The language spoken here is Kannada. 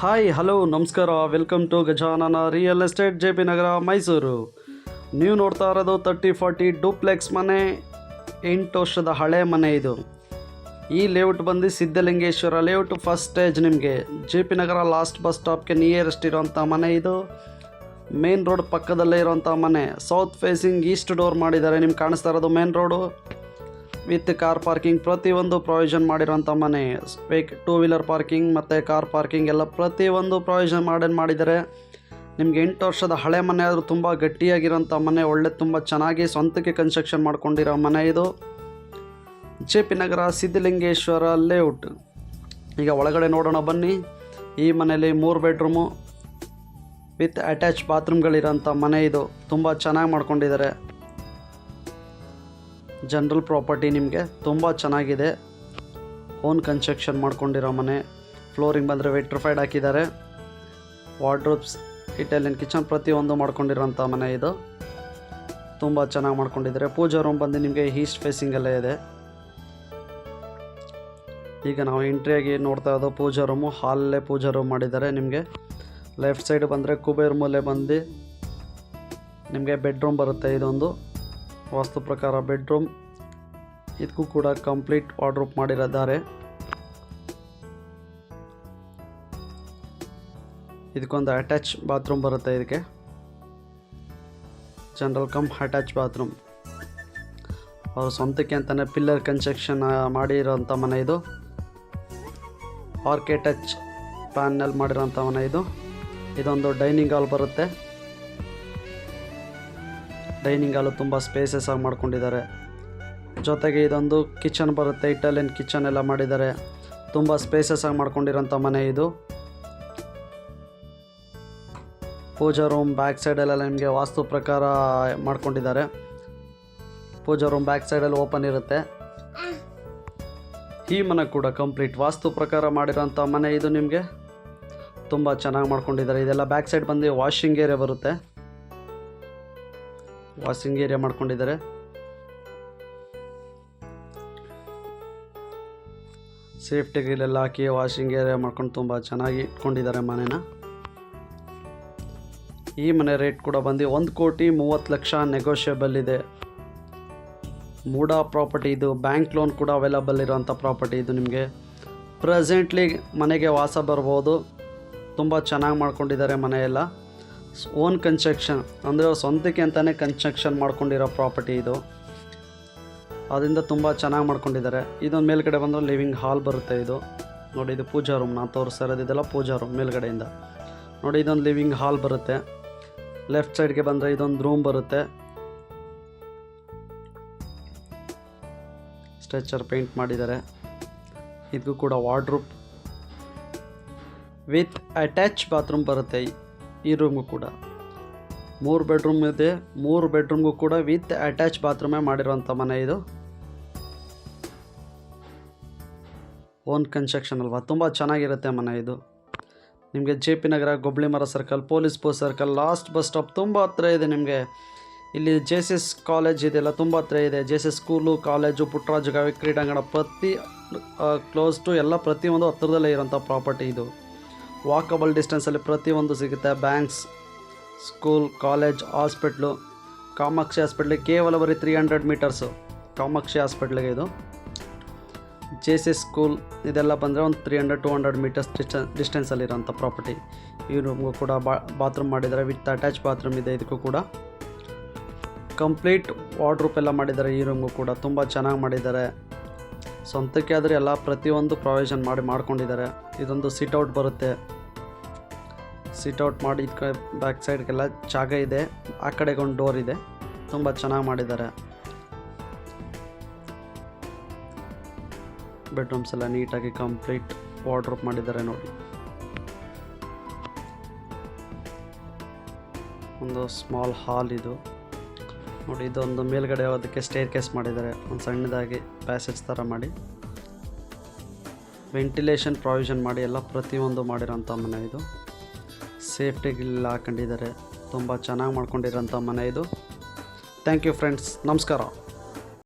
ಹಾಯ್ ಹಲೋ ನಮಸ್ಕಾರ, welcome to Gajanana real estate, JP Nagar, Mysuru. ನೀವು ನೋಡ್ತಾ ಇರೋದು 30-40 ಡೂಪ್ಲೆಕ್ಸ್ ಮನೆ, 8 ವರ್ಷದ ಹಳೆ ಮನೆ. ಇದು ಈ ಲೇಔಟ್ ಬಂದು ಸಿದ್ಧಲಿಂಗೇಶ್ವರ ಲೇಔಟ್, ಫಸ್ಟ್ ಸ್ಟೇಜ್. ನಿಮಗೆ JP ನಗರ ಲಾಸ್ಟ್ ಬಸ್ ಸ್ಟಾಪ್ಗೆ ನಿಯರೆಸ್ಟ್ ಇರೋಂಥ ಮನೆ. ಇದು ಮೇನ್ ರೋಡ್ ಪಕ್ಕದಲ್ಲೇ ಇರೋಂಥ ಮನೆ. ಸೌತ್ ಫೇಸಿಂಗ್ ಈಸ್ಟ್ ಡೋರ್ ಮಾಡಿದ್ದಾರೆ. ನಿಮ್ಗೆ ಕಾಣಿಸ್ತಾ ಇರೋದು main road with car parking, ಪ್ರತಿಯೊಂದು ಪ್ರೊವಿಷನ್ ಮಾಡಿರೋಂಥ ಮನೆ. ಟೂ ವೀಲರ್ ಪಾರ್ಕಿಂಗ್ ಮತ್ತು ಕಾರ್ ಪಾರ್ಕಿಂಗ್ ಎಲ್ಲ ಪ್ರತಿಯೊಂದು ಪ್ರೊವಿಷನ್ ಮಾಡಿದ್ದಾರೆ. ನಿಮಗೆ 8 ವರ್ಷದ ಹಳೆ ಮನೆ ಆದರೂ ತುಂಬ ಗಟ್ಟಿಯಾಗಿರೋಂಥ ಮನೆ, ಒಳ್ಳೆ ತುಂಬ ಚೆನ್ನಾಗಿ ಸ್ವಂತಕ್ಕೆ ಕನ್ಸ್ಟ್ರಕ್ಷನ್ ಮಾಡ್ಕೊಂಡಿರೋ ಮನೆ. ಇದು JP ನಗರ ಸಿದ್ಧಲಿಂಗೇಶ್ವರ ಲೇಔಟ್. ಈಗ ಒಳಗಡೆ ನೋಡೋಣ ಬನ್ನಿ. ಈ ಮನೆಯಲ್ಲಿ 3 ಬೆಡ್ರೂಮು ವಿತ್ ಅಟ್ಯಾಚ್ ಬಾತ್ರೂಮ್ಗಳಿರೋಂಥ ಮನೆ. ಇದು ತುಂಬ ಚೆನ್ನಾಗಿ ಮಾಡ್ಕೊಂಡಿದ್ದಾರೆ. ಜನರಲ್ ಪ್ರಾಪರ್ಟಿ, ನಿಮಗೆ ತುಂಬ ಚೆನ್ನಾಗಿದೆ. ಓನ್ ಕನ್ಸ್ಟ್ರಕ್ಷನ್ ಮಾಡ್ಕೊಂಡಿರೋ ಮನೆ. ಫ್ಲೋರಿಂಗ್ ಬಂದರೆ ವೆಟ್ರಿಫೈಡ್ ಹಾಕಿದ್ದಾರೆ. ವಾರ್ಡ್ರೋಬ್ಸ್, ಇಟಾಲಿಯನ್ ಕಿಚನ್ ಪ್ರತಿಯೊಂದು ಮಾಡ್ಕೊಂಡಿರೋಂಥ ಮನೆ. ಇದು ತುಂಬ ಚೆನ್ನಾಗಿ ಮಾಡ್ಕೊಂಡಿದ್ದಾರೆ. ಪೂಜಾ ರೂಮ್ ಬಂದು ನಿಮಗೆ ಈಸ್ಟ್ ಫೇಸಿಂಗಲ್ಲೇ ಇದೆ. ಈಗ ನಾವು ಎಂಟ್ರಿಯಾಗಿ ನೋಡ್ತಾ ಇರೋದು ಪೂಜಾ ರೂಮು. ಹಾಲಲ್ಲೇ ಪೂಜಾ ರೂಮ್ ಮಾಡಿದ್ದಾರೆ. ನಿಮಗೆ ಲೆಫ್ಟ್ ಸೈಡ್ ಬಂದರೆ ಕುಬೇರ್ ಮೂಲೆ ಬಂದು ನಿಮಗೆ ಬೆಡ್ರೂಮ್ ಬರುತ್ತೆ. ಇದೊಂದು ವಾಸ್ತು ಪ್ರಕಾರ ಬೆಡ್ರೂಮ್. ಇದಕ್ಕೂ ಕೂಡ ಕಂಪ್ಲೀಟ್ ವಾರ್ಡ್ರೋಬ್ ಮಾಡಿದ್ದಾರೆ. ಇದಕ್ಕೊಂದು ಅಟ್ಯಾಚ್ ಬಾತ್ರೂಮ್ ಬರುತ್ತೆ. ಇದಕ್ಕೆ ಜನರಲ್ ಕಮ್ ಅಟ್ಯಾಚ್ ಬಾತ್ರೂಮ್. ಅವರು ಸ್ವಂತಕ್ಕೆ ಅಂತಲೇ ಪಿಲ್ಲರ್ ಕನ್ಸ್ಟ್ರಕ್ಷನ್ ಮಾಡಿರೋಂಥ ಮನೆ. ಇದು ಆರ್ಕೆ ಟಚ್ ಪ್ಯಾನಲ್ ಮಾಡಿರೋಂಥ ಮನೆ. ಇದೊಂದು ಡೈನಿಂಗ್ ಹಾಲ್ ಬರುತ್ತೆ. ಡೈನಿಂಗ್ ಹಾಲು ತುಂಬ ಸ್ಪೇಸಸ್ ಆಗಿ ಮಾಡ್ಕೊಂಡಿದ್ದಾರೆ. ಜೊತೆಗೆ ಇದೊಂದು ಕಿಚನ್ ಬರುತ್ತೆ. ಇಟಾಲಿಯನ್ ಕಿಚನ್ ಎಲ್ಲ ಮಾಡಿದ್ದಾರೆ. ತುಂಬ ಸ್ಪೇಸಸ್ ಆಗಿ ಮಾಡ್ಕೊಂಡಿರೋಂಥ ಮನೆ. ಇದು ಪೂಜಾ ರೂಮ್ ಬ್ಯಾಕ್ ಸೈಡಲ್ಲೆಲ್ಲ ನಿಮಗೆ ವಾಸ್ತು ಪ್ರಕಾರ ಮಾಡ್ಕೊಂಡಿದ್ದಾರೆ. ಪೂಜಾ ರೂಮ್ ಬ್ಯಾಕ್ ಸೈಡಲ್ಲಿ ಓಪನ್ ಇರುತ್ತೆ. ಈ ಮನೆ ಕೂಡ ಕಂಪ್ಲೀಟ್ ವಾಸ್ತು ಪ್ರಕಾರ ಮಾಡಿರೋಂಥ ಮನೆ. ಇದು ನಿಮಗೆ ತುಂಬ ಚೆನ್ನಾಗಿ ಮಾಡ್ಕೊಂಡಿದ್ದಾರೆ. ಇದೆಲ್ಲ ಬ್ಯಾಕ್ ಸೈಡ್ ಬಂದು ವಾಷಿಂಗ್ ಏರಿಯಾ ಬರುತ್ತೆ. ವಾಷಿಂಗ್ ಏರಿಯಾ ಮಾಡ್ಕೊಂಡಿದ್ದಾರೆ. ಸೇಫ್ಟಿ ಗ್ರಿಲ್ ಹಾಕಿ ವಾಷಿಂಗ್ ಏರಿಯಾ ಮಾಡ್ಕೊಂಡು ತುಂಬ ಚೆನ್ನಾಗಿ ಇಟ್ಕೊಂಡಿದ್ದಾರೆ ಮನೆನ. ಈ ಮನೆ ರೇಟ್ ಕೂಡ ಬಂದು 1,30,30,00,000 ನೆಗೋಷಿಯಬಲ್ ಇದೆ. ಮೂಡಾ ಪ್ರಾಪರ್ಟಿ. ಇದು ಬ್ಯಾಂಕ್ ಲೋನ್ ಕೂಡ ಅವೈಲಬಲ್ ಇರೋಂಥ ಪ್ರಾಪರ್ಟಿ. ಇದು ನಿಮಗೆ ಪ್ರೆಸೆಂಟ್ಲಿ ಮನೆಗೆ ವಾಸ ಬರ್ಬೋದು. ತುಂಬ ಚೆನ್ನಾಗಿ ಮಾಡ್ಕೊಂಡಿದ್ದಾರೆ ಮನೆಯೆಲ್ಲ. ಓನ್ ಕನ್ಸ್ಟ್ರಕ್ಷನ್ ಅಂದರೆ ಸ್ವಂತಕ್ಕೆ ಅಂತಲೇ ಕನ್ಸ್ಟ್ರಕ್ಷನ್ ಮಾಡ್ಕೊಂಡಿರೋ ಪ್ರಾಪರ್ಟಿ. ಇದು ಅದರಿಂದ ತುಂಬ ಚೆನ್ನಾಗಿ ಮಾಡ್ಕೊಂಡಿದ್ದಾರೆ. ಇದೊಂದು ಮೇಲ್ಗಡೆ ಬಂದರೆ ಲಿವಿಂಗ್ ಹಾಲ್ ಬರುತ್ತೆ. ಇದು ನೋಡಿ, ಇದು ಪೂಜಾ ರೂಮ್. ನಾನು ತೋರಿಸ್ತಾ ಇರೋದು ಇದೆಲ್ಲ ಪೂಜಾ ರೂಮ್. ಮೇಲ್ಗಡೆಯಿಂದ ನೋಡಿ, ಇದೊಂದು ಲಿವಿಂಗ್ ಹಾಲ್ ಬರುತ್ತೆ. ಲೆಫ್ಟ್ ಸೈಡ್ಗೆ ಬಂದರೆ ಇದೊಂದು ರೂಮ್ ಬರುತ್ತೆ. ಸ್ಟ್ರೆಚರ್ ಪೇಂಟ್ ಮಾಡಿದ್ದಾರೆ. ಇದಕ್ಕೂ ಕೂಡ ವಾರ್ಡ್ರೋಬ್ ವಿತ್ ಅಟ್ಯಾಚ್ ಬಾತ್ರೂಮ್ ಬರುತ್ತೆ. ಈ ರೂಮ್ಗೂ ಕೂಡ 3 ಬೆಡ್ರೂಮ್ ಇದೆ. 3 ಬೆಡ್ರೂಮ್ಗೂ ಕೂಡ ವಿತ್ ಅಟ್ಯಾಚ್ ಬಾತ್ರೂಮೇ ಮಾಡಿರೋಂಥ ಮನೆ. ಇದು ಓನ್ ಕನ್ಸ್ಟ್ರಕ್ಷನ್ ಅಲ್ವಾ, ತುಂಬ ಚೆನ್ನಾಗಿರುತ್ತೆ ಮನೆ. ಇದು ನಿಮಗೆ JP ನಗರ ಗೊಬ್ಳಿ ಮರ circle, police post circle, last bus stop ತುಂಬ ಹತ್ರ ಇದೆ. ನಿಮಗೆ ಇಲ್ಲಿ JSS ಕಾಲೇಜ್ ಇದೆಲ್ಲ ತುಂಬ ಹತ್ರ ಇದೆ. JSS school, college, Puttaraja Gavai ಕ್ರೀಡಾಂಗಣ ಕ್ಲೋಸ್ ಟು ಎಲ್ಲ ಪ್ರತಿಯೊಂದು ಹತ್ತಿರದಲ್ಲೇ ಇರೋಂಥ ಪ್ರಾಪರ್ಟಿ. ಇದು ವಾಕಬಲ್ ಡಿಸ್ಟೆನ್ಸಲ್ಲಿ ಪ್ರತಿಯೊಂದು ಸಿಗುತ್ತೆ. Banks, school, college, hospital. Kamakshi ಹಾಸ್ಪಿಟ್ಲಿಗೆ ಕೇವಲ ಬರೀ 300 ಮೀಟರ್ಸು ಕಾಮಾಕ್ಷಿ ಹಾಸ್ಪಿಟ್ಲಿಗೆ. ಇದು JSS ಸ್ಕೂಲ್ ಇದೆಲ್ಲ ಬಂದರೆ ಒಂದು 300-200 ಮೀಟರ್ಸ್ ಡಿಸ್ಟೆನ್ಸಲ್ಲಿರೋಂಥ ಪ್ರಾಪರ್ಟಿ. ಈ ರೂಮ್ಗೂ ಕೂಡ ಬಾತ್ರೂಮ್ ಮಾಡಿದ್ದಾರೆ. ವಿತ್ ಅಟ್ಯಾಚ್ ಬಾತ್ರೂಮ್ ಇದೆ. ಇದಕ್ಕೂ ಕೂಡ ಕಂಪ್ಲೀಟ್ ವಾರ್ಡ್ರೋಬ್ ಎಲ್ಲ ಮಾಡಿದ್ದಾರೆ. ಈ ರೂಮ್ಗೂ ಕೂಡ ತುಂಬ ಚೆನ್ನಾಗಿ ಮಾಡಿದ್ದಾರೆ. ಸ್ವಂತಕ್ಕೆ ಆದರೆ ಎಲ್ಲ ಪ್ರತಿಯೊಂದು ಪ್ರೊವಿಷನ್ ಮಾಡ್ಕೊಂಡಿದ್ದಾರೆ. ಇದೊಂದು ಸಿಟ್ಔಟ್ ಬರುತ್ತೆ. ಸಿಟ್ಔಟ್ ಮಾಡಿ ಬ್ಯಾಕ್ ಸೈಡ್ಗೆಲ್ಲ ಜಾಗ ಇದೆ. ಆ ಕಡೆಗೆ ಒಂದು ಡೋರ್ ಇದೆ. ತುಂಬ ಚೆನ್ನಾಗಿ ಮಾಡಿದ್ದಾರೆ. ಬೆಡ್ರೂಮ್ಸ್ ಎಲ್ಲ ನೀಟಾಗಿ ಕಂಪ್ಲೀಟ್ ವಾರ್ಡ್ರೋಬ್ ಮಾಡಿದ್ದಾರೆ. ನೋಡಿ, ಒಂದು ಸ್ಮಾಲ್ ಹಾಲ್. ಇದು ನೋಡಿ, ಇದೊಂದು ಮೇಲ್ಗಡೆ ಹೋಗೋದಕ್ಕೆ ಸ್ಟೇರ್ ಕೇಸ್ ಮಾಡಿದ್ದಾರೆ. ಒಂದು ಸಣ್ಣದಾಗಿ ಪ್ಯಾಸೇಜ್ ಥರ ಮಾಡಿ ವೆಂಟಿಲೇಷನ್ ಪ್ರಾವಿಷನ್ ಮಾಡಿ ಎಲ್ಲ ಪ್ರತಿಯೊಂದು ಮಾಡಿರೋಂಥ ಮನೆ. ಇದು ಸೇಫ್ಟಿ ಗ್ರಿಲ್ ಹಾಕೊಂಡಿದ್ದಾರೆ. ತುಂಬ ಚೆನ್ನಾಗಿ ಮಾಡ್ಕೊಂಡಿರೋಂಥ ಮನೆ ಇದು. Thank you friends. ನಮಸ್ಕಾರ.